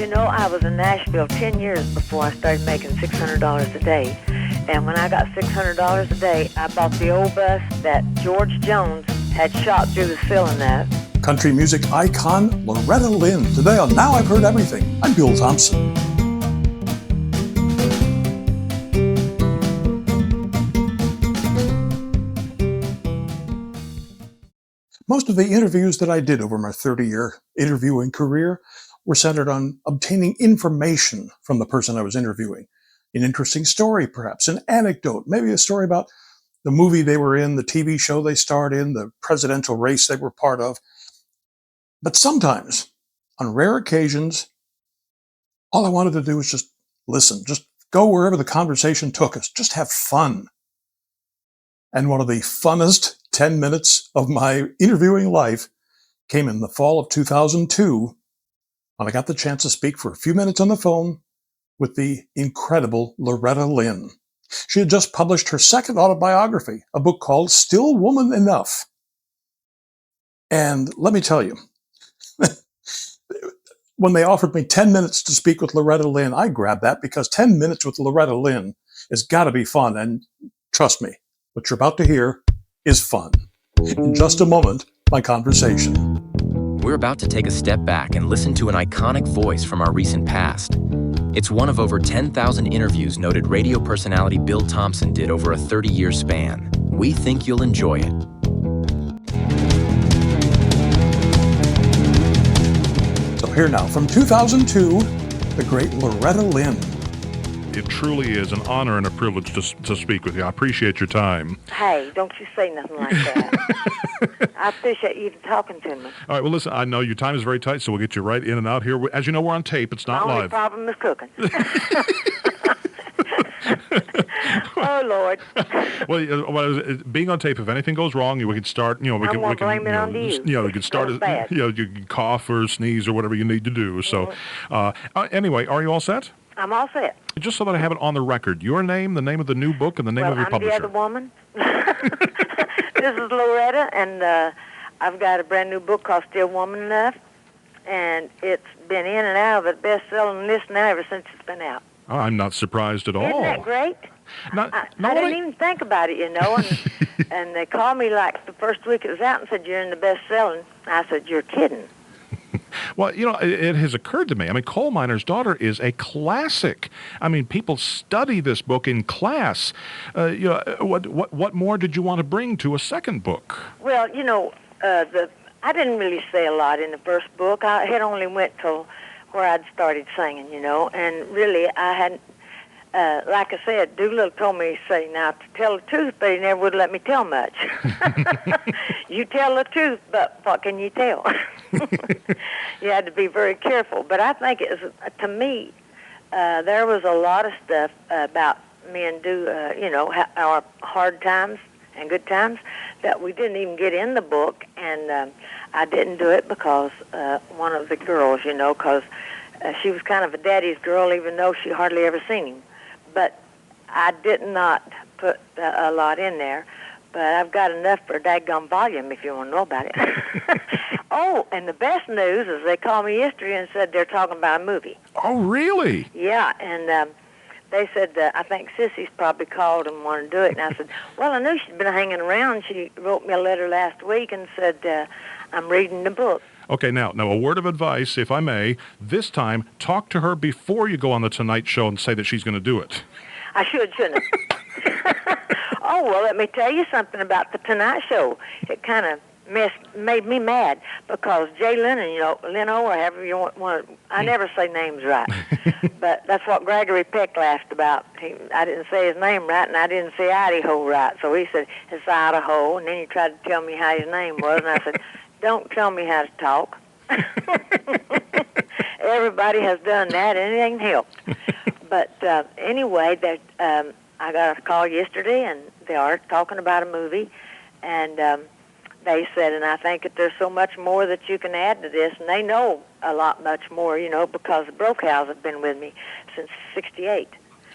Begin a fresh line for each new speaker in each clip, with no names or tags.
know, I was in Nashville 10 years before I started making $600 a day. And when I got $600 a day, I bought the old bus that George Jones had shot through the ceiling of.
Country music icon Loretta Lynn. Today on Now I've Heard Everything. I'm Bill Thompson. Most of the interviews that I did over my 30-year interviewing career were centered on obtaining information from the person I was interviewing. An interesting story, perhaps, an anecdote, maybe a story about the movie they were in, the TV show they starred in, the presidential race they were part of. But sometimes, on rare occasions, all I wanted to do was just listen, just go wherever the conversation took us, just have fun. And one of the funnest 10 minutes of my interviewing life came in the fall of 2002 when I got the chance to speak for a few minutes on the phone with the incredible Loretta Lynn. She had just published her second autobiography, a book called Still Woman Enough. And let me tell you, when they offered me 10 minutes to speak with Loretta Lynn, I grabbed that because 10 minutes with Loretta Lynn has got to be fun. And trust me, what you're about to hear is fun. In just a moment, my conversation.
We're about to take a step back and listen to an iconic voice from our recent past. It's one of over 10,000 interviews noted radio personality Bill Thompson did over a 30-year span. We think you'll enjoy it.
So here now, from 2002, the great Loretta Lynn.
It truly is an honor and a privilege to speak with you. I appreciate your time.
Hey, don't you say nothing like that. I appreciate you talking to me.
All right, well, listen, I know your time is very tight, so we'll get you right in and out here. As you know, we're on tape. It's not
live.
My only
problem is cooking. Oh, Lord.
Well, being on tape, if anything goes wrong, we can start, we can
blame it on you.
You can start, you can cough or sneeze or whatever you need to do. So, anyway, are you all set?
I'm all set.
Just so that I have it on the record, your name, the name of the new book, and the name of your publisher.
I'm the other woman. This is Loretta, and I've got a brand new book called Still Woman Enough, and it's been in and out of the best-selling list now ever since it's been out.
Oh, I'm not surprised at all.
Isn't that great? I didn't even think about it, and they called me like the first week it was out and said, you're in the best-selling. I said, you're kidding.
Well, it has occurred to me. I mean, Coal Miner's Daughter is a classic. I mean, people study this book in class. What more did you want to bring to a second book?
Well, I didn't really say a lot in the first book. I had only went till where I'd started singing, and really I hadn't. Like I said, Doolittle told me, say, now to tell the truth, but he never would let me tell much. You tell the truth, but what can you tell? You had to be very careful. But I think it was, to me, there was a lot of stuff about me and our hard times and good times that we didn't even get in the book. And I didn't do it because one of the girls, because she was kind of a daddy's girl, even though she hardly ever seen him. But I did not put a lot in there. But I've got enough for a daggone volume if you want to know about it. Oh, and the best news is they called me yesterday and said they're talking about a movie.
Oh, really?
Yeah, and they said, I think Sissy's probably called and wanted to do it. And I said, well, I knew she'd been hanging around. She wrote me a letter last week and said, I'm reading the book.
Okay, now a word of advice, if I may. This time, talk to her before you go on the Tonight Show and say that she's going to do it.
I shouldn't I? Oh, well, let me tell you something about the Tonight Show. It kind of made me mad because Jay Leno, or however you want. I never say names right, but that's what Gregory Peck laughed about. I didn't say his name right, and I didn't say Idaho right, so he said it's Idaho, and then he tried to tell me how his name was, and I said, don't tell me how to talk. Everybody has done that, and it ain't helped. But anyway, I got a call yesterday, and they are talking about a movie, and they said, and I think that there's so much more that you can add to this, and they know a lot much more, because the Brokaws have been with me since '68.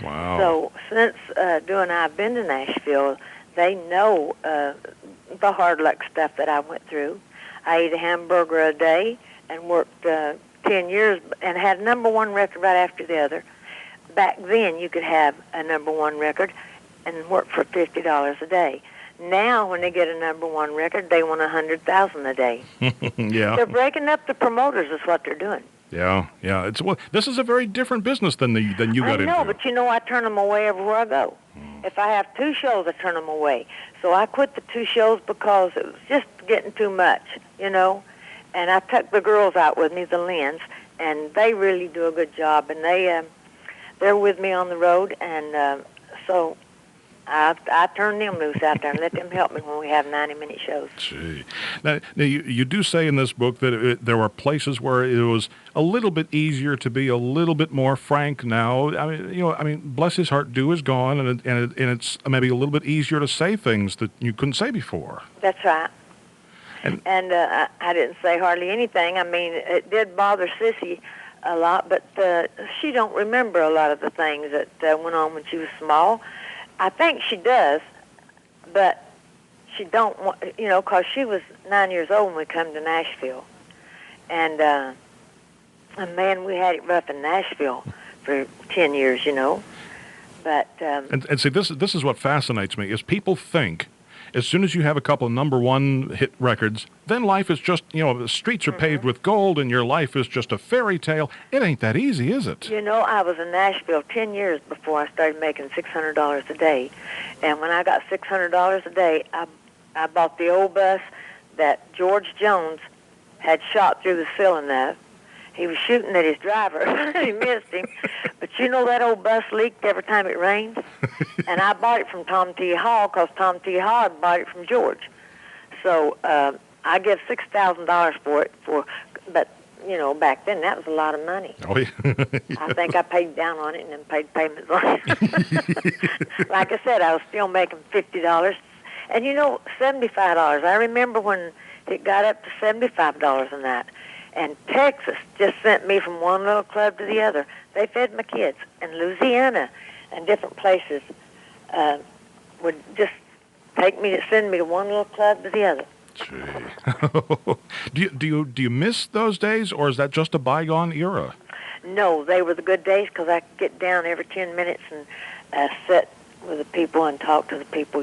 Wow.
So since I've been to Nashville, they know the hard luck stuff that I went through. I ate a hamburger a day and worked 10 10 years and had a number one record right after the other. Back then, you could have a number one record and work for $50 a day. Now, when they get a number one record, they want $100,000 a day.
Yeah.
They're breaking up the promoters. Is what they're doing.
Yeah. This is a very different business than you got into.
I know, but I turn them away everywhere I go. If I have 2 shows, I turn them away. So I quit the 2 shows because it was just getting too much, And I took the girls out with me, the Lynn's, and they really do a good job. And they're with me on the road, and so I turn them loose out there and let them help me when we have 90-minute shows.
Gee. Now you do say in this book that there were places where it was a little bit easier to be a little bit more frank now. I mean, bless his heart, Dew is gone, and it's maybe a little bit easier to say things that you couldn't say before.
That's right. And I didn't say hardly anything. I mean, it did bother Sissy a lot, but she don't remember a lot of the things that went on when she was small. I think she does, but she don't want, because she was 9 years old when we come to Nashville. And, man, we had it rough in Nashville for 10 years, But
and see, this is what fascinates me, is people think as soon as you have a couple of number one hit records, then life is just, the streets are paved with gold and your life is just a fairy tale. It ain't that easy, is it?
I was in Nashville 10 years before I started making $600 a day. And when I got $600 a day, I bought the old bus that George Jones had shot through the ceiling of. He was shooting at his driver. He missed him. But that old bus leaked every time it rains? And I bought it from Tom T. Hall because Tom T. Hall had bought it from George. So I give $6,000 for it. But, back then that was a lot of money.
Oh, yeah.
I think I paid down on it and then paid payments on it. Like I said, I was still making $50. And, $75. I remember when it got up to $75 a night. And Texas just sent me from one little club to the other. They fed my kids. And Louisiana and different places would just send me to one little club to the other.
Gee. do you miss those days, or is that just a bygone era?
No, they were the good days because I could get down every 10 minutes and sit with the people and talk to the people,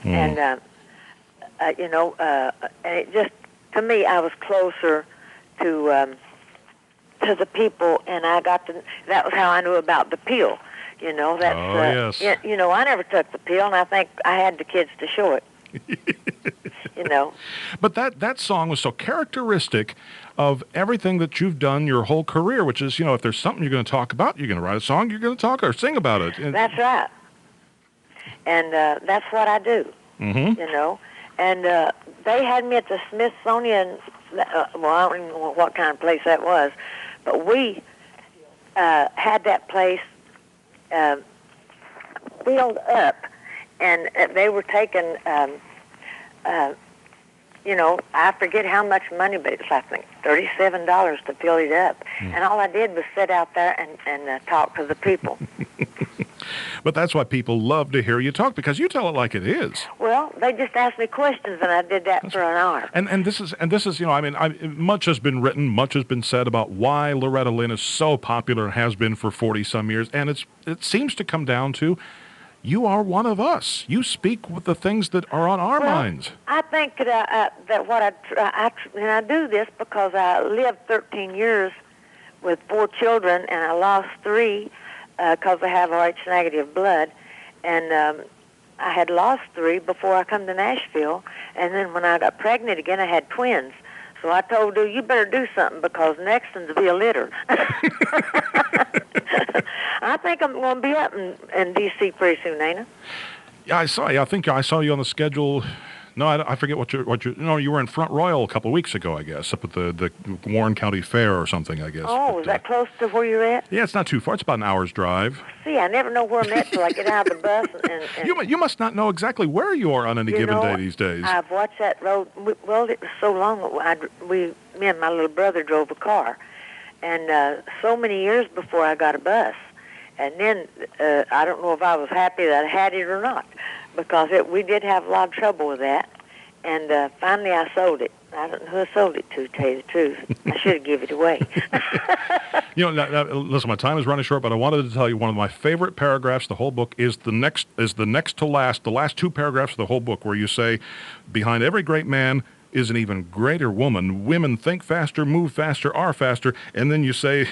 And, and it just, to me, I was closer to the people, and that was how I knew about the pill. That's,
yes.
I never took the pill, and I think I had the kids to show it.
But that song was so characteristic of everything that you've done your whole career, which is, if there's something you're going to talk about, you're going to write a song, you're going to talk or sing about it.
That's right. And that's what I do, And they had me at the Smithsonian, I don't even know what kind of place that was, but we had that place filled up, and they were taking, I forget how much money, but it was, I think, $37 to fill it up. And all I did was sit out there and talk to the people.
But that's why people love to hear you talk, because you tell it like it is.
Well, they just asked me questions, and I did that for an hour.
And this is much has been written, much has been said about why Loretta Lynn is so popular and has been for 40-some years, and it seems to come down to you are one of us. You speak with the things that are on our minds. I
think that I do this because I lived 13 years with 4 children, and I lost 3 because I have Rh negative blood, and I had lost 3 before I come to Nashville, and then when I got pregnant again, I had twins. So I told her, you better do something because next one's will be a litter. I think I'm going to be up in D.C. pretty soon, ain't I?
Yeah, I saw you. I think I saw you on the schedule. No, I forget what you. No, you were in Front Royal a couple of weeks ago, I guess, up at the Warren County Fair or something, I guess.
Oh, is that close to where you're at?
Yeah, it's not too far. It's about an hour's drive.
See, I never know where I'm at till I get out of the bus. And
you must not know exactly where you are on any given day these days.
I've watched that road. Well, it was so long. Me and my little brother drove a car, and so many years before I got a bus. And then I don't know if I was happy that I had it or not, because we did have a lot of trouble with that. And finally I sold it. I I don't know who I sold it to tell you the truth. I should have given it away.
Listen, my time is running short, but I wanted to tell you one of my favorite paragraphs of the whole book is the next to last, the last two paragraphs of the whole book, where you say, behind every great man is an even greater woman. Women think faster, move faster, are faster. And then you say,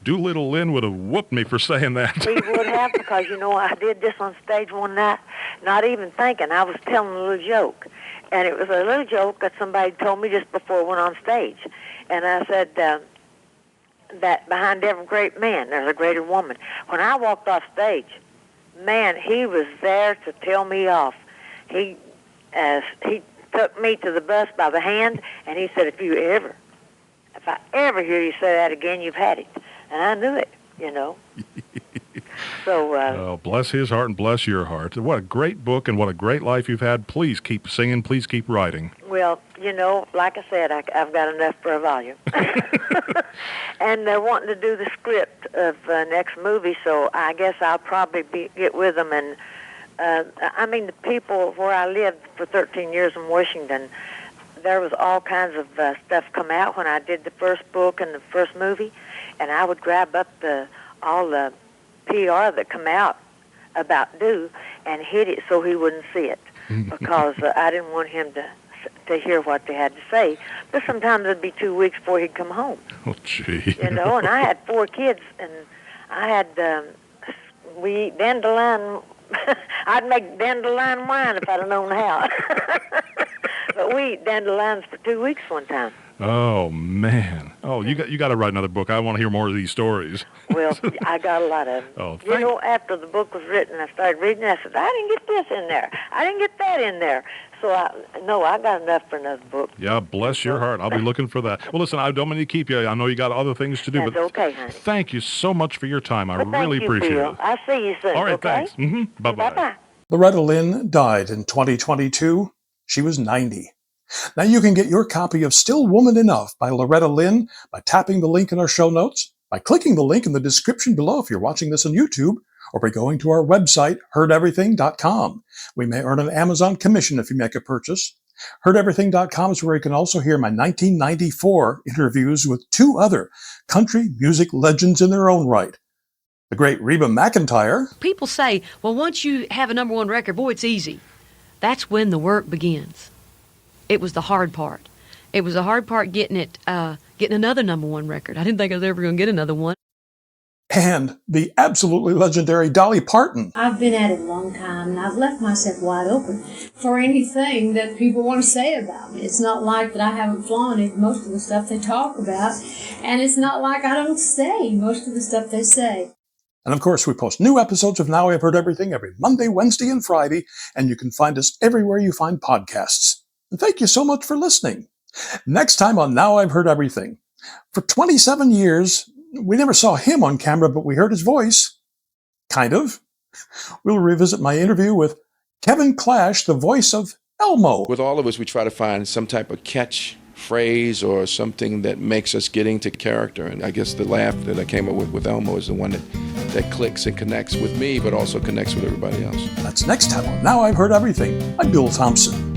Doolittle Lynn would have whooped me for saying that.
He would have, because, I did this on stage one night, not even thinking. I was telling a little joke. And it was a little joke that somebody told me just before I went on stage. And I said that behind every great man, there's a greater woman. When I walked off stage, man, he was there to tell me off. He took me to the bus by the hand, and he said, if I ever hear you say that again, you've had it. And I knew it, So,
bless his heart and bless your heart. What a great book and what a great life you've had. Please keep singing. Please keep writing.
Well, like I said, I've got enough for a volume. And they're wanting to do the script of next movie, so I guess I'll probably get with them. And, the people where I lived for 13 years in Washington, there was all kinds of stuff come out when I did the first book and the first movie, and I would grab up all the PR that come out about Do and hid it so he wouldn't see it, because I didn't want him to hear what they had to say. But sometimes it'd be 2 weeks before he'd come home.
Oh, gee.
And I had 4 kids, and I had we eat dandelion. I'd make dandelion wine if I'd have known how. But we eat dandelions for 2 weeks one time.
Oh, man. Oh, you got to write another book. I want to hear more of these stories.
Well, I got a lot of them.
Oh,
after the book was written, I started reading. I said, I didn't get this in there. I didn't get that in there. So, I got enough for another book.
Yeah, bless your heart. I'll be looking for that. Well, listen, I don't mean to keep you. I know you got other things to do.
That's okay, honey.
Thank you so much for your time. I really
thank you,
appreciate
Bill.
it.
I'll see you soon,
All right,
okay?
thanks. Bye-bye.
Bye-bye.
Loretta Lynn died in 2022. She was 90. Now you can get your copy of Still Woman Enough by Loretta Lynn by tapping the link in our show notes, by clicking the link in the description below if you're watching this on YouTube, or by going to our website, heardeverything.com. We may earn an Amazon commission if you make a purchase. Heardeverything.com is where you can also hear my 1994 interviews with 2 other country music legends in their own right. The great Reba McEntire.
People say, well, once you have a number 1 record, boy, it's easy. That's when the work begins. It was the hard part. It was the hard part getting another number 1 record. I didn't think I was ever going to get another one.
And the absolutely legendary Dolly Parton.
I've been at it a long time, and I've left myself wide open for anything that people want to say about me. It's not like that I haven't flaunted most of the stuff they talk about, and it's not like I don't say most of the stuff they say.
And of course, we post new episodes of Now I've Heard Everything every Monday, Wednesday, and Friday, and you can find us everywhere you find podcasts. And thank you so much for listening. Next time on Now I've Heard Everything. For 27 years, we never saw him on camera, but we heard his voice. Kind of. We'll revisit my interview with Kevin Clash, the voice of Elmo.
With all of us, we try to find some type of catch phrase or something that makes us get into character. And I guess the laugh that I came up with Elmo is the one that clicks and connects with me, but also connects with everybody else.
That's next time on Now I've Heard Everything. I'm Bill Thompson.